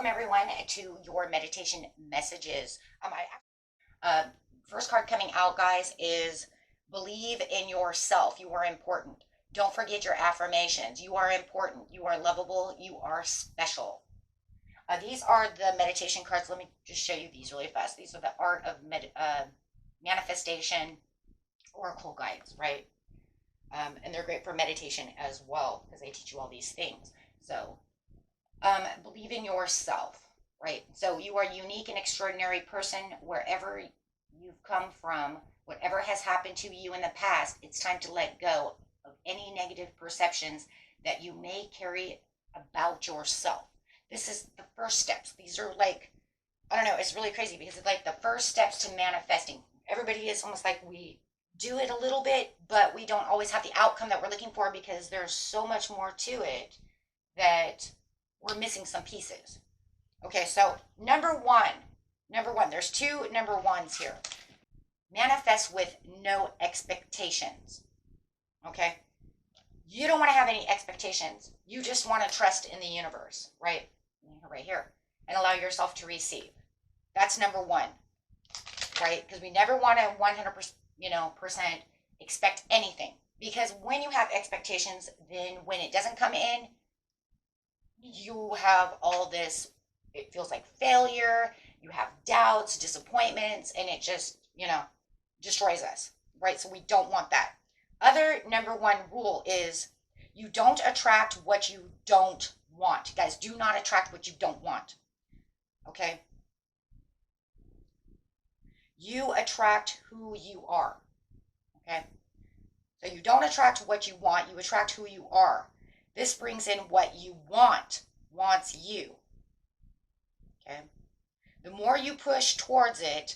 Welcome everyone to your meditation messages. First card coming out, guys, is believe in yourself. You are important. Don't forget your affirmations. You are important. You are lovable. You are special. These are the meditation cards. Let me just show you these really fast. These are the art of manifestation oracle guides, right? And they're great for meditation as well because they teach you all these things. So believe in yourself, right? So you are a unique and extraordinary person wherever you've come from, whatever has happened to you in the past. It's time to let go of any negative perceptions that you may carry about yourself. This is the first steps. These are like, I don't know, it's really crazy because it's like the first steps to manifesting. Everybody is almost like we do it a little bit, but we don't always have the outcome that we're looking for because there's so much more to it that we're missing some pieces. Okay, so number one, there's two number ones here. Manifest with no expectations. Okay, you don't want to have any expectations. You just want to trust in the universe, right? Right here, and allow yourself to receive. That's number one, right? Because we never want to 100%, expect anything. Because when you have expectations, then when it doesn't come in, you have all this, it feels like failure, you have doubts, disappointments, and it just, destroys us, right? So we don't want that. Other number one rule is you don't attract what you don't want. Guys, do not attract what you don't want, okay? You attract who you are, okay? So you don't attract what you want, you attract who you are. This brings in what you wants you. Okay? The more you push towards it,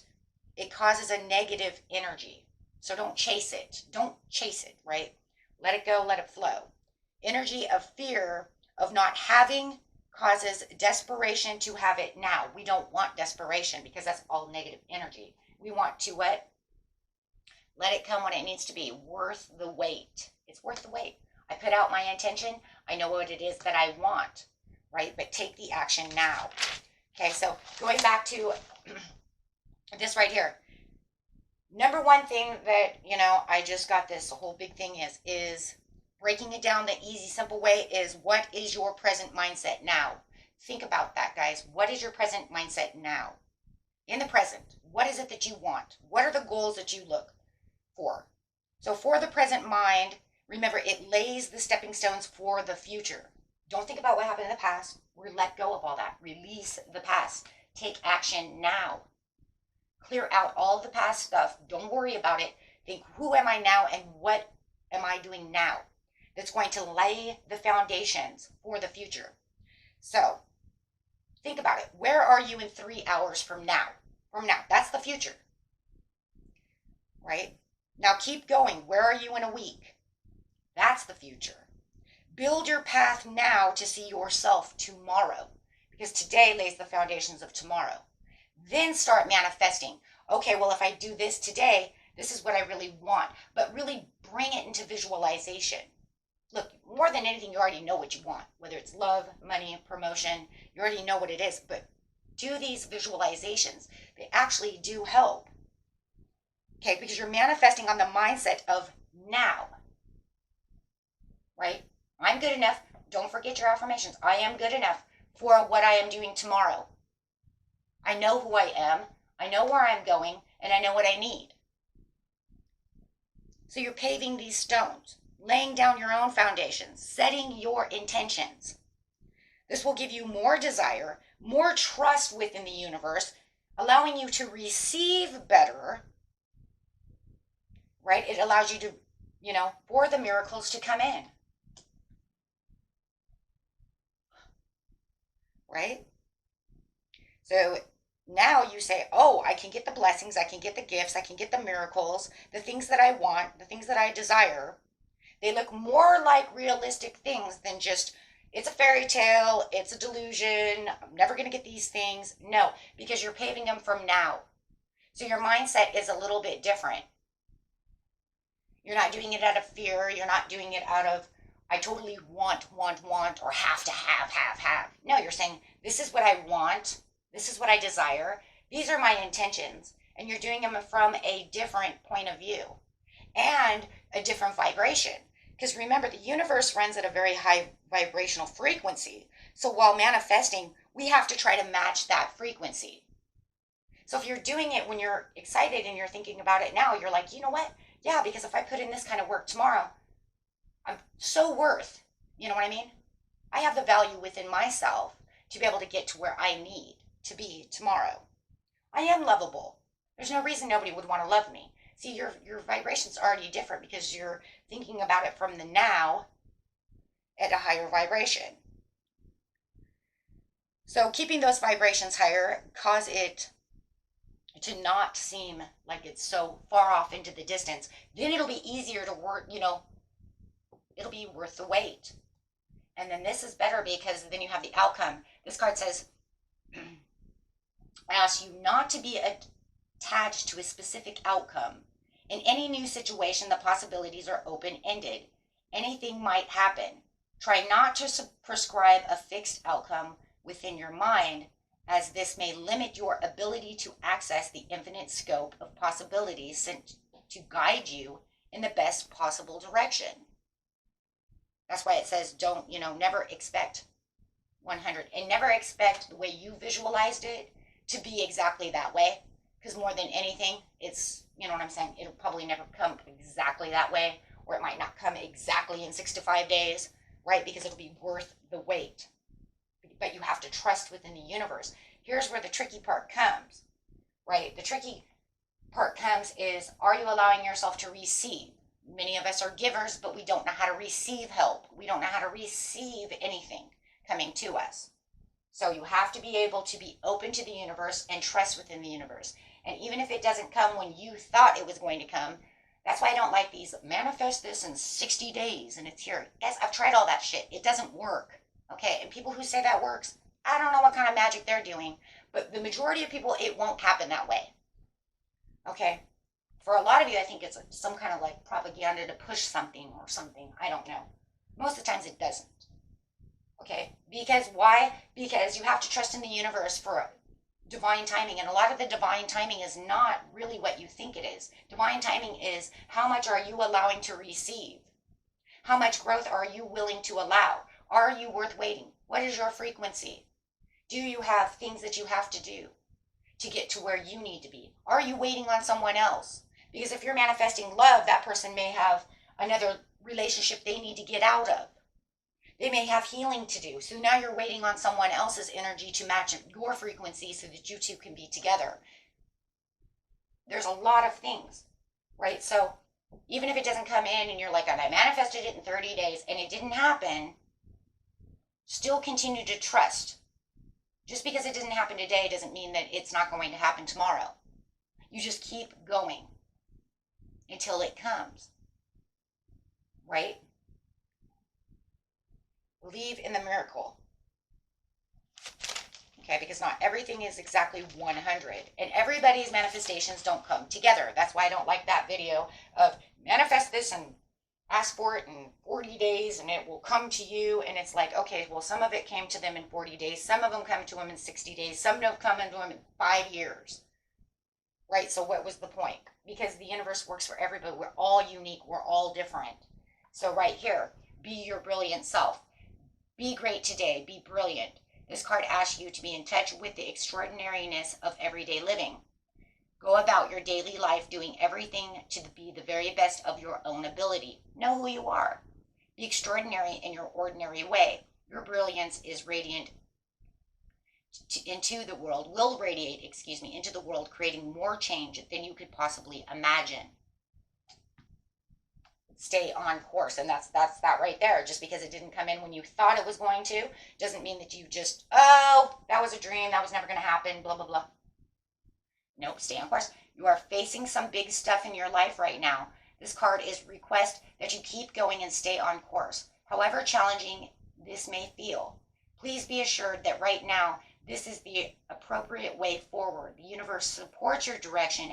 it causes a negative energy. So don't chase it. Don't chase it, right? Let it go, let it flow. Energy of fear of not having causes desperation to have it now. We don't want desperation because that's all negative energy. We want to what? Let it come when it needs to be. Worth the wait. It's worth the wait. I put out my intention. I know what it is that I want, right? But take the action now. Okay, so going back to this right here. Number one thing that, I just got this whole big thing is breaking it down the easy, simple way is what is your present mindset now? Think about that, guys. What is your present mindset now? In the present, what is it that you want? What are the goals that you look for? So for the present mind, remember, it lays the stepping stones for the future. Don't think about what happened in the past. Let go of all that. Release the past. Take action now. Clear out all the past stuff. Don't worry about it. Think, who am I now and what am I doing now? That's going to lay the foundations for the future. So think about it. Where are you in 3 hours from now? That's the future. Right? Now keep going. Where are you in a week? That's the future. Build your path now to see yourself tomorrow, because today lays the foundations of tomorrow. Then start manifesting. Okay, well, if I do this today, this is what I really want. But really bring it into visualization. Look, more than anything, you already know what you want, whether it's love, money, promotion. You already know what it is. But do these visualizations. They actually do help. Okay, because you're manifesting on the mindset of now. Right? I'm good enough. Don't forget your affirmations. I am good enough for what I am doing tomorrow. I know who I am. I know where I'm going, and I know what I need. So you're paving these stones, laying down your own foundations, setting your intentions. This will give you more desire, more trust within the universe, allowing you to receive better, right? It allows you to, for the miracles to come in. Right? So now you say, oh, I can get the blessings, I can get the gifts, I can get the miracles, the things that I want, the things that I desire. They look more like realistic things than just, it's a fairy tale, it's a delusion, I'm never going to get these things. No, because you're paving them from now. So your mindset is a little bit different. You're not doing it out of fear. You're not doing it out of, I totally want, or have to have. No, you're saying, this is what I want. This is what I desire. These are my intentions. And you're doing them from a different point of view and a different vibration. Because remember, the universe runs at a very high vibrational frequency. So while manifesting, we have to try to match that frequency. So if you're doing it when you're excited and you're thinking about it now, you're like, you know what? Yeah, because if I put in this kind of work tomorrow, I'm so worth, you know what I mean? I have the value within myself to be able to get to where I need to be tomorrow. I am lovable. There's no reason nobody would want to love me. See, your vibration's already different because you're thinking about it from the now at a higher vibration. So keeping those vibrations higher cause it to not seem like it's so far off into the distance. Then it'll be easier to work, it'll be worth the wait. And then this is better because then you have the outcome. This card says, I ask you not to be attached to a specific outcome. In any new situation, the possibilities are open-ended. Anything might happen. Try not to prescribe a fixed outcome within your mind, as this may limit your ability to access the infinite scope of possibilities sent to guide you in the best possible direction. That's why it says don't, never expect 100 and never expect the way you visualized it to be exactly that way. Because more than anything, it's, you know what I'm saying, it'll probably never come exactly that way, or it might not come exactly in 6 to 5 days, right? Because it'll be worth the wait. But you have to trust within the universe. Here's where the tricky part comes, right? The tricky part comes is, are you allowing yourself to receive? Many of us are givers, but we don't know how to receive help. We don't know how to receive anything coming to us. So you have to be able to be open to the universe and trust within the universe. And even if it doesn't come when you thought it was going to come, that's why I don't like these manifest this in 60 days and it's here. Guys, I've tried all that shit. It doesn't work. Okay, and people who say that works, I don't know what kind of magic they're doing, but the majority of people, it won't happen that way. Okay, for a lot of you, I think it's some kind of like propaganda to push something or something. I don't know. Most of the times it doesn't. Okay, because why? Because you have to trust in the universe for divine timing, and a lot of the divine timing is not really what you think it is. Divine timing is, how much are you allowing to receive? How much growth are you willing to allow? Are you worth waiting? What is your frequency? Do you have things that you have to do to get to where you need to be? Are you waiting on someone else? Because if you're manifesting love, that person may have another relationship they need to get out of. They may have healing to do. So now you're waiting on someone else's energy to match your frequency so that you two can be together. There's a lot of things, right? So even if it doesn't come in and you're like, and I manifested it in 30 days and it didn't happen, still continue to trust. Just because it didn't happen today doesn't mean that it's not going to happen tomorrow. You just keep going until it comes, right? Believe in the miracle. Okay, because not everything is exactly 100. And everybody's manifestations don't come together. That's why I don't like that video of manifest this and ask for it in 40 days and it will come to you. And it's like, okay, well, some of it came to them in 40 days. Some of them come to them in 60 days. Some don't come to them in 5 years. Right? So what was the point? Because the universe works for everybody. We're all unique. We're all different. So right here, be your brilliant self. Be great today. Be brilliant. This card asks you to be in touch with the extraordinariness of everyday living. Go about your daily life doing everything to be the very best of your own ability. Know who you are. Be extraordinary in your ordinary way. Your brilliance is radiant into the world, will radiate, into the world, creating more change than you could possibly imagine. Stay on course, and that's that right there. Just because it didn't come in when you thought it was going to doesn't mean that you just, oh, that was a dream, that was never going to happen, blah blah blah. Nope, stay on course. You are facing some big stuff in your life right now. This card is request that you keep going and stay on course, however challenging this may feel. Please be assured that right now this is the appropriate way forward. The universe supports your direction,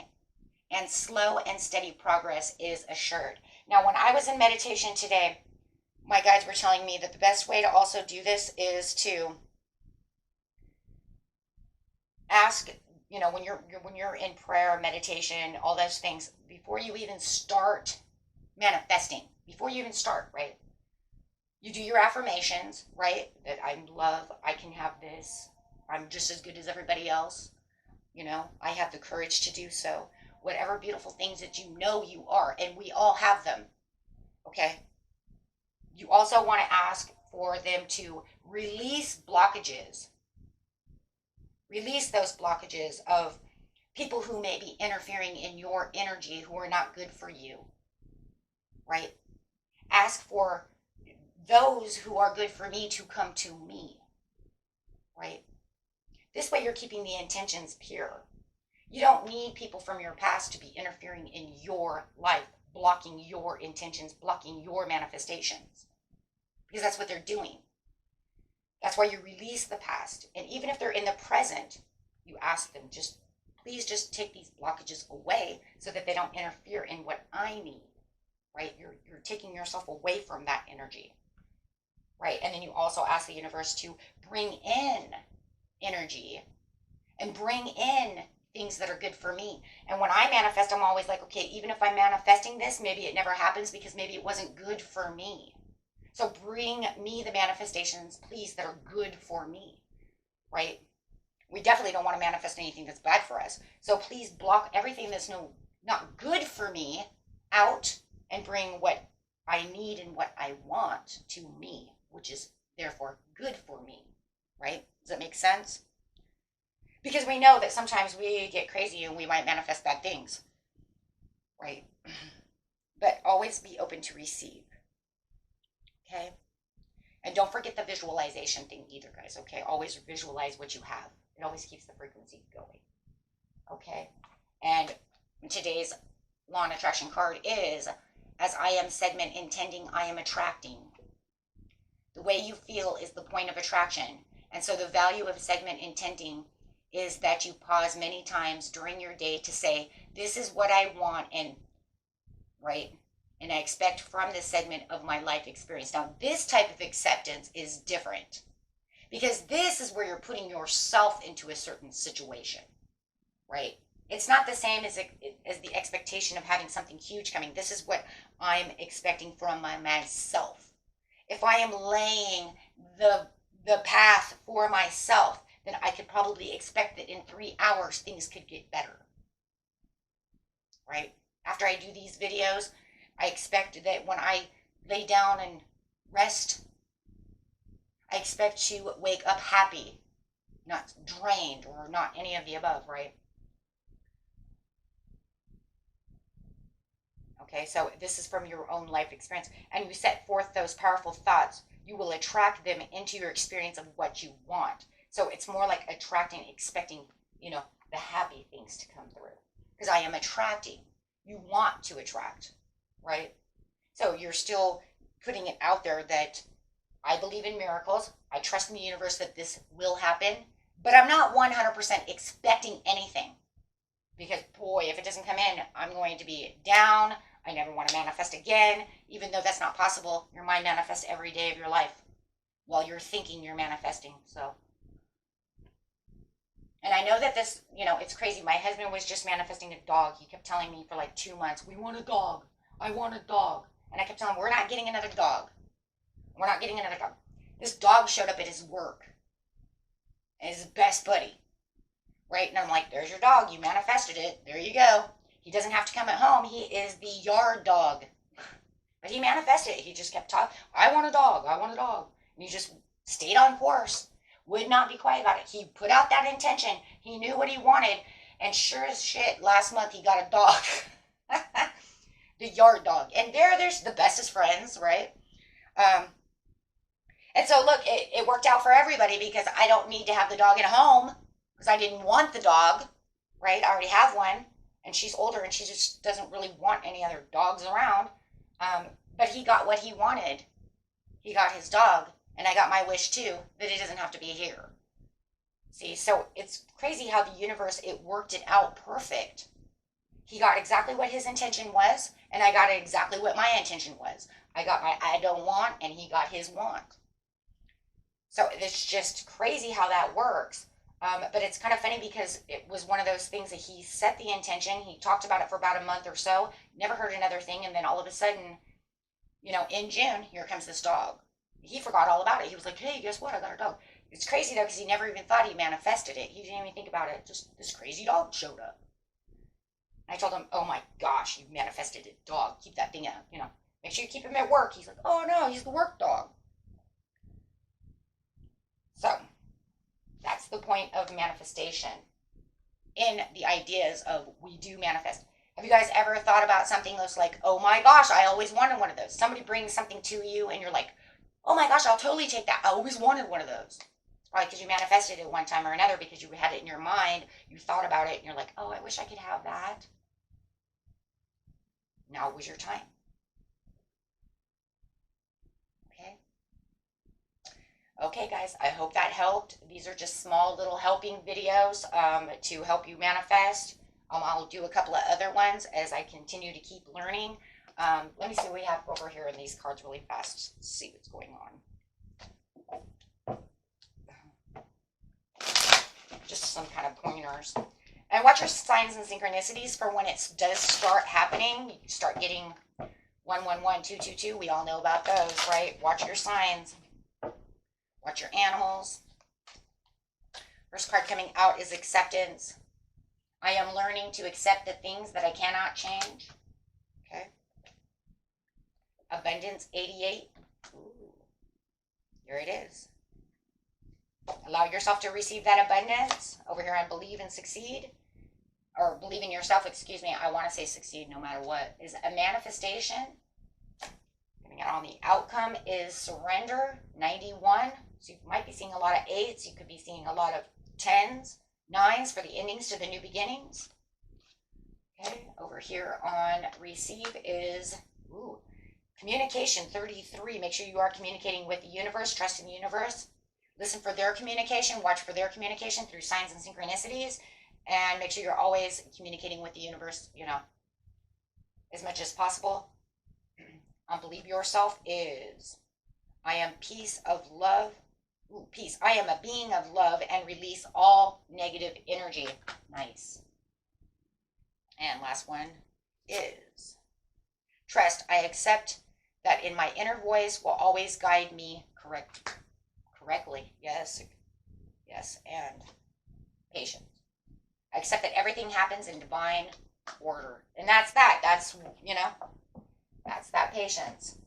and slow and steady progress is assured. Now, when I was in meditation today, my guides were telling me that the best way to also do this is to ask, when you're in prayer, meditation, all those things, before you even start manifesting, before you even start, right? You do your affirmations, right? That I'm love, I can have this, I'm just as good as everybody else, I have the courage to do so. Whatever beautiful things that you are, and we all have them, okay? You also want to ask for them to release blockages. Release those blockages of people who may be interfering in your energy who are not good for you, right? Ask for those who are good for me to come to me, right? This way you're keeping the intentions pure. You don't need people from your past to be interfering in your life, blocking your intentions, blocking your manifestations, because that's what they're doing. That's why you release the past. And even if they're in the present, you ask them, please just take these blockages away so that they don't interfere in what I need, right? You're taking yourself away from that energy, right? And then you also ask the universe to bring in energy and bring in things that are good for me. And when I manifest, I'm always like, okay, even if I'm manifesting this, maybe it never happens because maybe it wasn't good for me. So bring me the manifestations, please, that are good for me, right? We definitely don't want to manifest anything that's bad for us. So please block everything that's not good for me out and bring what I need and what I want to me, which is therefore good for me, right? Does that make sense? Because we know that sometimes we get crazy and we might manifest bad things, right? But always be open to receive. Okay? And don't forget the visualization thing either, guys. Okay? Always visualize what you have. It always keeps the frequency going. Okay? And today's law and attraction card is, as I am segment intending, I am attracting. The way you feel is the point of attraction. And so the value of segment intending is that you pause many times during your day to say, this is what I want, and right? And I expect from this segment of my life experience. Now, this type of acceptance is different because this is where you're putting yourself into a certain situation, right? It's not the same as the expectation of having something huge coming. This is what I'm expecting from myself. If I am laying the path for myself, then I could probably expect that in 3 hours things could get better, right? After I do these videos, I expect that when I lay down and rest, I expect to wake up happy, not drained or not any of the above, right? Okay, so this is from your own life experience. And you set forth those powerful thoughts, you will attract them into your experience of what you want. So it's more like attracting, expecting, the happy things to come through. Because I am attracting. You want to attract, right? So you're still putting it out there that I believe in miracles. I trust in the universe that this will happen. But I'm not 100% expecting anything. Because, boy, if it doesn't come in, I'm going to be down. I never want to manifest again. Even though that's not possible, your mind manifests every day of your life while you're thinking you're manifesting. So, and I know that this, it's crazy. My husband was just manifesting a dog. He kept telling me for like 2 months, we want a dog. I want a dog. And I kept telling him, we're not getting another dog. We're not getting another dog. This dog showed up at his work. His best buddy. Right? And I'm like, there's your dog. You manifested it. There you go. He doesn't have to come at home. He is the yard dog. But he manifested it. He just kept talking, I want a dog. I want a dog. And he just stayed on course. Would not be quiet about it. He put out that intention. He knew what he wanted. And sure as shit, last month he got a dog. The yard dog. And they're the bestest friends, right? And so, look, it worked out for everybody because I don't need to have the dog at home because I didn't want the dog, right? I already have one, and she's older, and she just doesn't really want any other dogs around. But he got what he wanted. He got his dog, and I got my wish, too, that it doesn't have to be here. See, so it's crazy how the universe, it worked it out perfect. He got exactly what his intention was, and I got exactly what my intention was. I got my I don't want, and he got his want. So it's just crazy how that works. But it's kind of funny because it was one of those things that he set the intention. He talked about it for about a month or so, never heard another thing. And then all of a sudden, in June, here comes this dog. He forgot all about it. He was like, hey, guess what? I got a dog. It's crazy though, because he never even thought he manifested it. He didn't even think about it. Just this crazy dog showed up. I told him, oh my gosh, you manifested a dog. Keep that thing out, make sure you keep him at work. He's like, oh no, he's the work dog. So that's the point of manifestation in the ideas of we do manifest. Have you guys ever thought about something that's like, oh my gosh, I always wanted one of those? Somebody brings something to you and you're like, oh my gosh, I'll totally take that. I always wanted one of those. It's probably because you manifested it one time or another because you had it in your mind. You thought about it and you're like, oh, I wish I could have that. Now was your time. Okay, guys, I hope that helped. These are just small little helping videos to help you manifest. I'll do a couple of other ones as I continue to keep learning. Let me see what we have over here in these cards really fast. Let's see what's going on. Just some kind of pointers. And watch your signs and synchronicities for when it does start happening. You start getting 111, 222. We all know about those, right? Watch your signs. Watch your animals. First card coming out is acceptance. I am learning to accept the things that I cannot change. Okay. Abundance 88. Ooh. Here it is. Allow yourself to receive that abundance. Over here on believe and succeed. Or believe in yourself, excuse me. I want to say succeed no matter what. Is a manifestation. Coming out on the outcome is surrender 91. So you might be seeing a lot of 8s. You could be seeing a lot of 10s, 9s for the endings to the new beginnings. Okay, over here on receive is communication 33. Make sure you are communicating with the universe. Trust in the universe. Listen for their communication. Watch for their communication through signs and synchronicities. And make sure you're always communicating with the universe, as much as possible. Believe yourself is I am peace of love. Peace. I am a being of love and release all negative energy. Nice. And last one is trust. I accept that in my inner voice will always guide me correctly. Yes. Yes. And patience. I accept that everything happens in divine order. And that's that. That's that patience.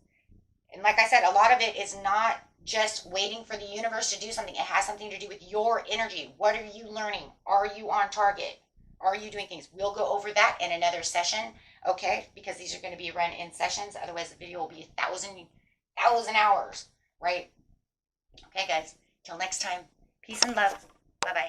And like I said, a lot of it is not just waiting for the universe to do something. It has something to do with your energy. What are you learning? Are you on target? Are you doing things? We'll go over that in another session, okay? Because these are going to be run in sessions. Otherwise, the video will be 1,000 hours, right? Okay, guys. Till next time. Peace and love. Bye-bye.